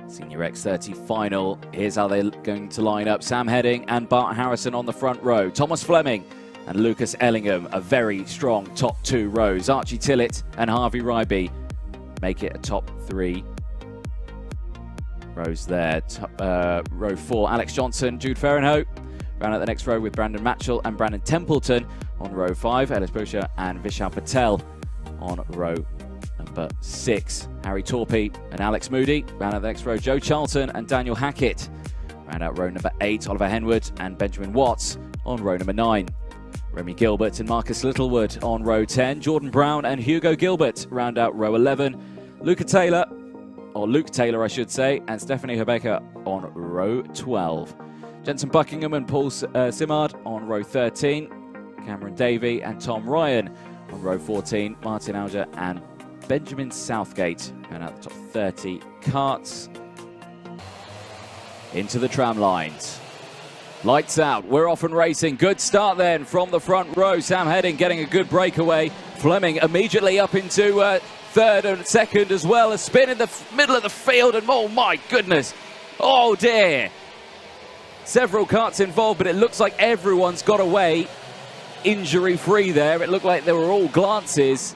Senior X30 final. Here's how they're going to line up. Sam Heading and Bart Harrison on the front row. Thomas Fleming and Lucas Ellingham, a very strong top two rows. Archie Tillett and Harvey Ryby make it a top three rows there. Row 4, Alex Johnson, Jude Ferrenhoe. Round out the next row with Brandon Matchell and Brandon Templeton. On row 5, Ellis Boucher and Vishal Patel on row number 6. Harry Torpey and Alex Moody. Round out the next row, Joe Charlton and Daniel Hackett. Round out row number 8, Oliver Henwood and Benjamin Watts on row number 9. Remy Gilbert and Marcus Littlewood on row 10. Jordan Brown and Hugo Gilbert round out row 11. Luke Taylor, I should say, and Stephanie Herbecker on row 12. Jensen Buckingham and Paul Simard on row 13. Cameron Davey and Tom Ryan on row 14. Martin Alger and Benjamin Southgate going out the top 30 carts. Into the tram lines. Lights out, we're off and racing. Good start then from the front row. Sam Heading getting a good breakaway. Fleming immediately up into third and second, as well as spin in the middle of the field, and oh my goodness, oh dear. Several carts involved, but it looks like everyone's got away injury-free there. It looked like they were all glances.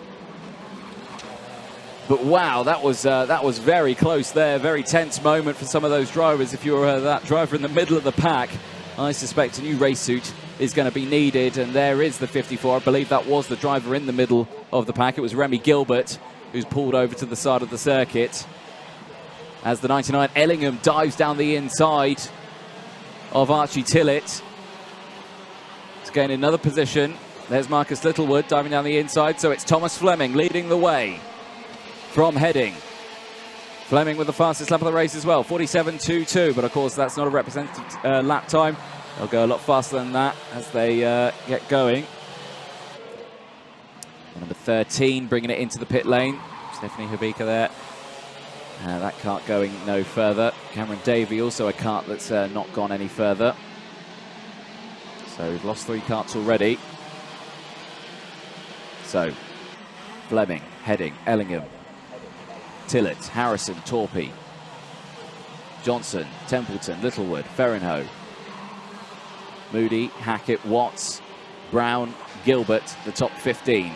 But wow, that was very close there. Very tense moment for some of those drivers. If you're that driver in the middle of the pack, I suspect a new race suit is going to be needed. And there is the 54. I believe that was the driver in the middle of the pack. It was Remy Gilbert, who's pulled over to the side of the circuit. As the 99 Ellingham dives down the inside of Archie Tillett to gain another position. There's Marcus Littlewood diving down the inside. So it's Thomas Fleming leading the way from Heading. Fleming with the fastest lap of the race as well, 47.22, but of course that's not a representative lap time. They'll go a lot faster than that as they get going. Number 13 bringing it into the pit lane. Stephanie Herbecker there. That cart going no further. Cameron Davey, also a cart that's not gone any further. So we've lost 3 carts already. So Fleming, Heading, Ellingham, Tillett, Harrison, Torpey, Johnson, Templeton, Littlewood, Ferrenhoe, Moody, Hackett, Watts, Brown, Gilbert, the top 15.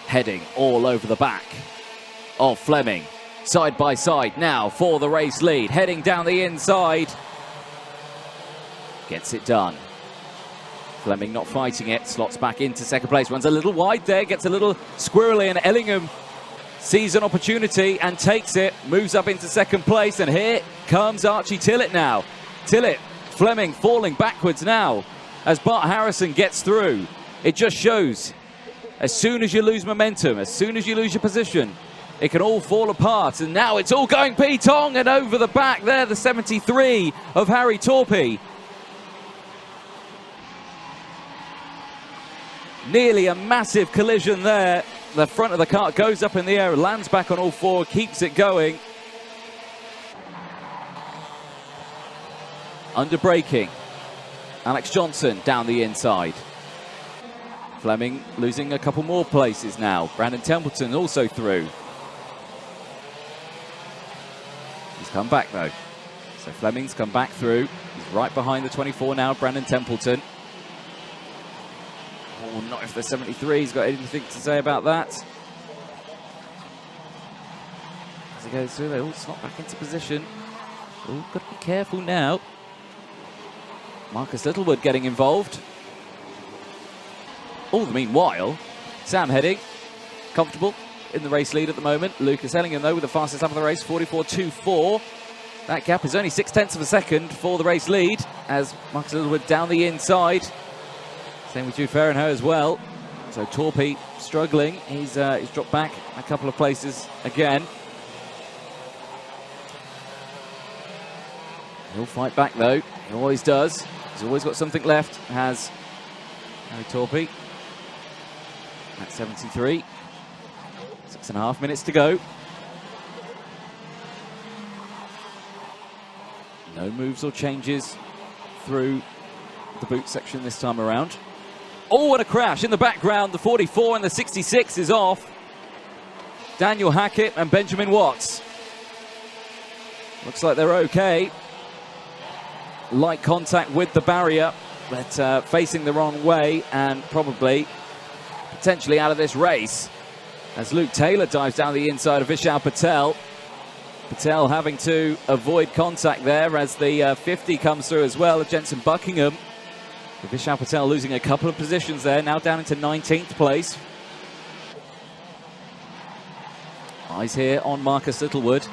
Heading all over the back of Fleming, side by side now for the race lead. Heading down the inside, gets it done. Fleming not fighting it, slots back into second place, runs a little wide there, gets a little squirrely, and Ellingham sees an opportunity and takes it, moves up into second place, and here comes Archie Tillett now. Tillett, Fleming falling backwards now as Bart Harrison gets through. It just shows, as soon as you lose momentum, as soon as you lose your position, it can all fall apart, and now it's all going P-tong, and over the back there, the 73 of Harry Torpey. Nearly a massive collision there. The front of the cart goes up in the air, lands back on all 4, keeps it going. Under braking, Alex Johnson down the inside. Fleming losing a couple more places now. Brandon Templeton also through. He's come back though. So Fleming's come back through. He's right behind the 24 now, Brandon Templeton. Oh, not if the 73. He's got anything to say about that. As he goes through, they all slot back into position. Oh, got to be careful now. Marcus Littlewood getting involved. All the meanwhile, Sam Heading, comfortable in the race lead at the moment. Lucas Ellingham, though, with the fastest lap of the race, 44.24. That gap is only 0.6 of a second for the race lead, as Marcus Littlewood down the inside. Same with Jude Ferrenhoe as well. So Torpey struggling. He's dropped back a couple of places again. He'll fight back though. He always does. He's always got something left. Has Harry Torpey at 73. 6.5 minutes to go. No moves or changes through the boot section this time around. Oh, what a crash in the background. The 44 and the 66 is off. Daniel Hackett and Benjamin Watts. Looks like they're okay. Light contact with the barrier, but facing the wrong way and probably potentially out of this race as Luke Taylor dives down the inside of Vishal Patel. Patel having to avoid contact there as the 50 comes through as well. Jensen Buckingham. Vishal Patel losing a couple of positions there, now down into 19th place. Eyes here on Marcus Littlewood.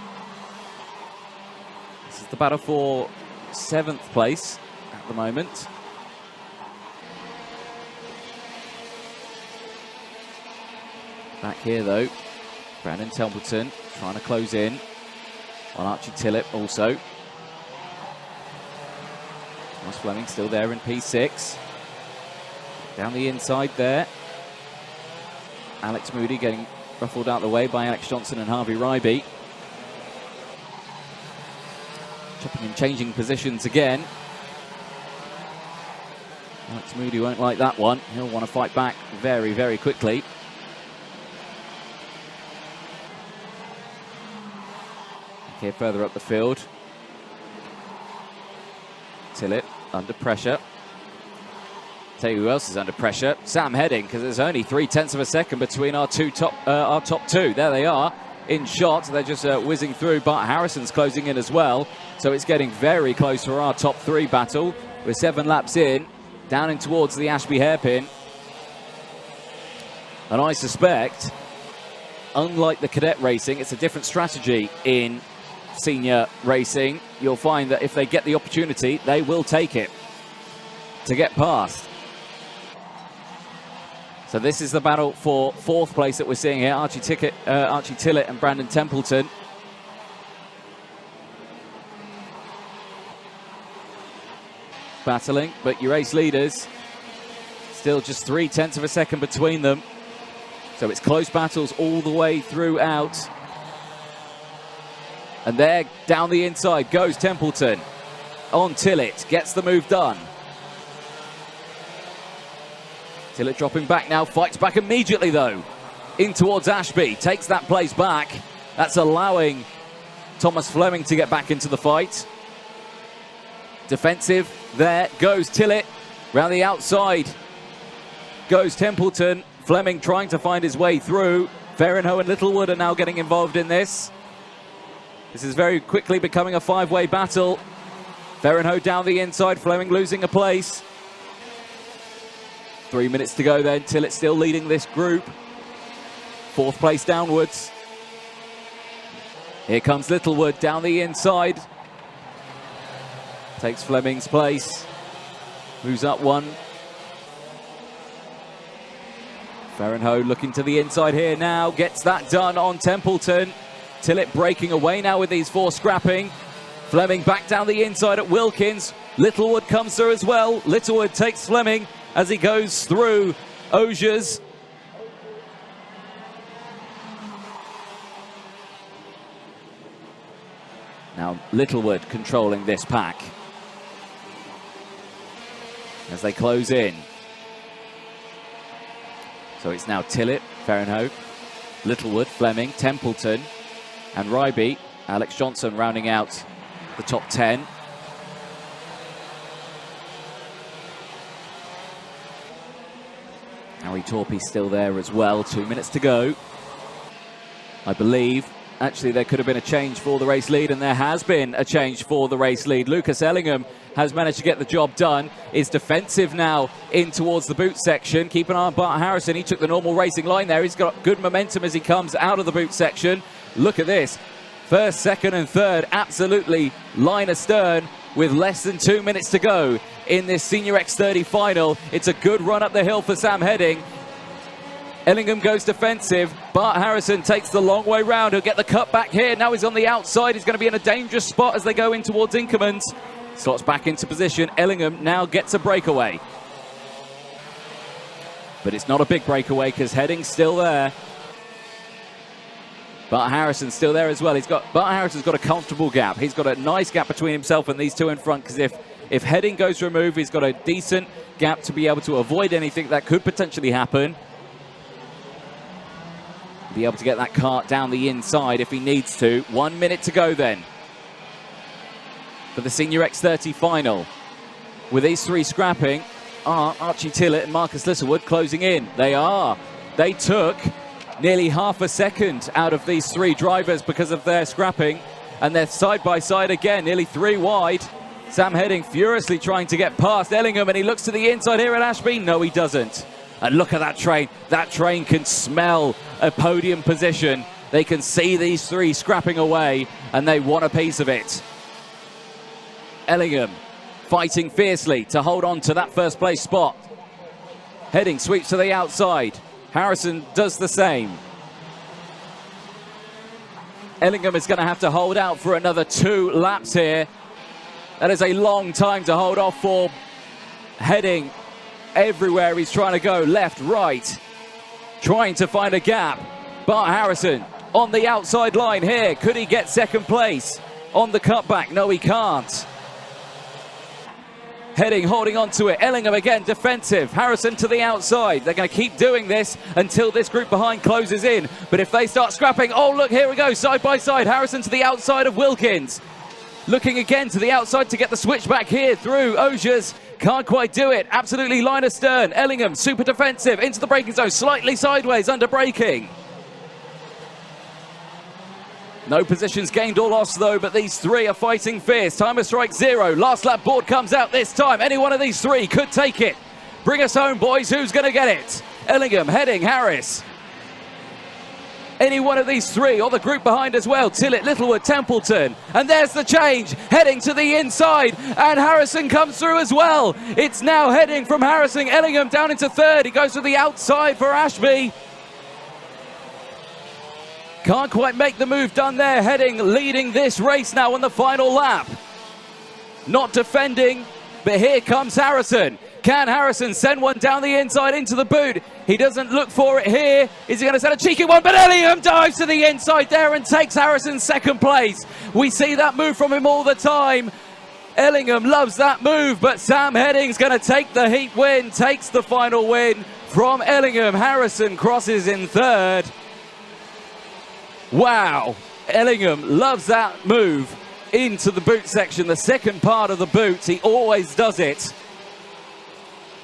This is the battle for 7th place at the moment. Back here though, Brandon Templeton trying to close in on Archie Tillett also. Thomas Fleming still there in P6. Down the inside there. Alex Moody getting ruffled out the way by Alex Johnson and Harvey Ryby. Chopping and changing positions again. Alex Moody won't like that one. He'll want to fight back very, very quickly. Here further up the field. Tillett under pressure. Tell you who else is under pressure. Sam Heading, because there's only 0.3 of a second between our top two. There they are in shot. They're just whizzing through. Bart Harrison's closing in as well. So it's getting very close for our top 3 battle. We're 7 laps in, down in towards the Ashby hairpin. And I suspect, unlike the cadet racing, it's a different strategy in senior racing. You'll find that if they get the opportunity, they will take it to get past. So this is the battle for 4th place that we're seeing here. Archie Tillett and Brandon Templeton. Battling, but your race leaders still just 0.3 of a second between them. So it's close battles all the way throughout. And there, down the inside, goes Templeton. On Tillett, gets the move done. Tillett dropping back now, fights back immediately though. In towards Ashby, takes that place back. That's allowing Thomas Fleming to get back into the fight. Defensive, there goes Tillett. Round the outside goes Templeton. Fleming trying to find his way through. Ferrenho and Littlewood are now getting involved in this. This is very quickly becoming a 5-way battle. Ferrenho down the inside, Fleming losing a place. 3 minutes to go then, Tillett still leading this group. 4th place downwards. Here comes Littlewood down the inside. Takes Fleming's place. Moves up one. Ferrenho looking to the inside here now. Gets that done on Templeton. Tillett breaking away now with these 4 scrapping. Fleming back down the inside at Wilkins. Littlewood comes through as well. Littlewood takes Fleming as he goes through Osiers. Now Littlewood controlling this pack as they close in. So it's now Tillett, Ferrenho, Littlewood, Fleming, Templeton, and Ryby. Alex Johnson rounding out the top 10. Harry Torpey still there as well. 2 minutes to go. I believe, actually, there could have been a change for the race lead, and there has been a change for the race lead. Lucas Ellingham has managed to get the job done. Is defensive now in towards the boot section. Keep an eye on Bart Harrison. He took the normal racing line there. He's got good momentum as he comes out of the boot section. Look at this. 1st, 2nd and 3rd absolutely line astern with less than 2 minutes to go in this Senior X30 final. It's a good run up the hill for Sam Heading. Ellingham goes defensive. Bart Harrison takes the long way round. He'll get the cut back here. Now he's on the outside. He's going to be in a dangerous spot as they go in towards Inkermans. Slots back into position. Ellingham now gets a breakaway. But it's not a big breakaway because Heading's still there. Bart Harrison's still there as well. Bart Harrison's got a comfortable gap. He's got a nice gap between himself and these 2 in front, because if Heading goes for a move, he's got a decent gap to be able to avoid anything that could potentially happen. be able to get that kart down the inside if he needs to. 1 minute to go then for the Senior X30 final. With these three scrapping, are Archie Tillett and Marcus Littlewood closing in? They are. They took nearly half a second out of these three drivers because of their scrapping, and they're side by side again, nearly 3 wide. Sam Heading furiously trying to get past Ellingham, and he looks to the inside here at Ashby. No, he doesn't. And look at that train. That train can smell a podium position. They can see these three scrapping away, and they want a piece of it. Ellingham fighting fiercely to hold on to that first place spot. Heading sweeps to the outside. Harrison does the same. Ellingham is going to have to hold out for another 2 laps here. That is a long time to hold off for. Heading everywhere he's trying to go, left, right, trying to find a gap. Bart Harrison on the outside line here. Could he get second place on the cutback? No, he can't. Heading holding on to it. Ellingham again defensive. Harrison to the outside. They're going to keep doing this until this group behind closes in. But if they start scrapping, oh look, here we go, side by side. Harrison to the outside of Wilkins. Looking again to the outside to get the switch back here through Osiers. Can't quite do it. Absolutely line astern. Ellingham super defensive into the braking zone. Slightly sideways under braking. No positions gained or lost though, but these three are fighting fierce. Timer strike 0. Last lap board comes out this time. Any one of these three could take it. Bring us home, boys. Who's going to get it? Ellingham, Heading, Harris. Any one of these three, or the group behind as well. Tillett, Littlewood, Templeton. And there's the change. Heading to the inside. And Harrison comes through as well. It's now Heading from Harrison. Ellingham down into third. He goes to the outside for Ashby. Can't quite make the move done there. Heading leading this race now on the final lap. Not defending, but here comes Harrison. Can Harrison send one down the inside into the boot? He doesn't look for it here. Is he going to send a cheeky one? But Ellingham dives to the inside there and takes Harrison second place. We see that move from him all the time. Ellingham loves that move, but Sam Heading's going to take the heat win, takes the final win from Ellingham. Harrison crosses in third. Wow, Ellingham loves that move into the boot section, the second part of the boot. He always does it.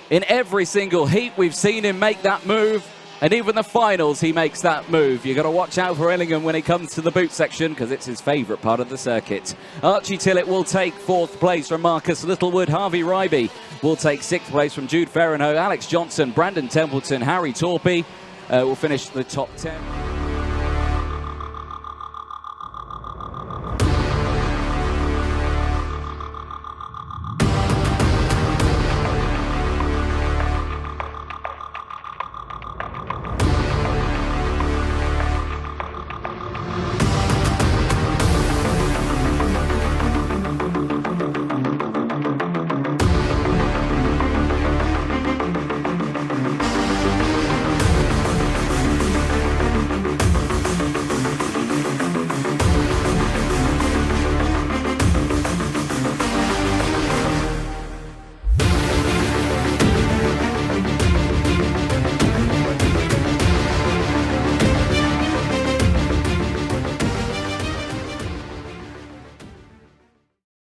In every single heat, we've seen him make that move, and even the finals, he makes that move. You've got to watch out for Ellingham when it comes to the boot section, because it's his favourite part of the circuit. Archie Tillett will take 4th place from Marcus Littlewood. Harvey Ryby will take 6th place from Jude Ferrenhoe. Alex Johnson, Brandon Templeton, Harry Torpy will finish the top 10.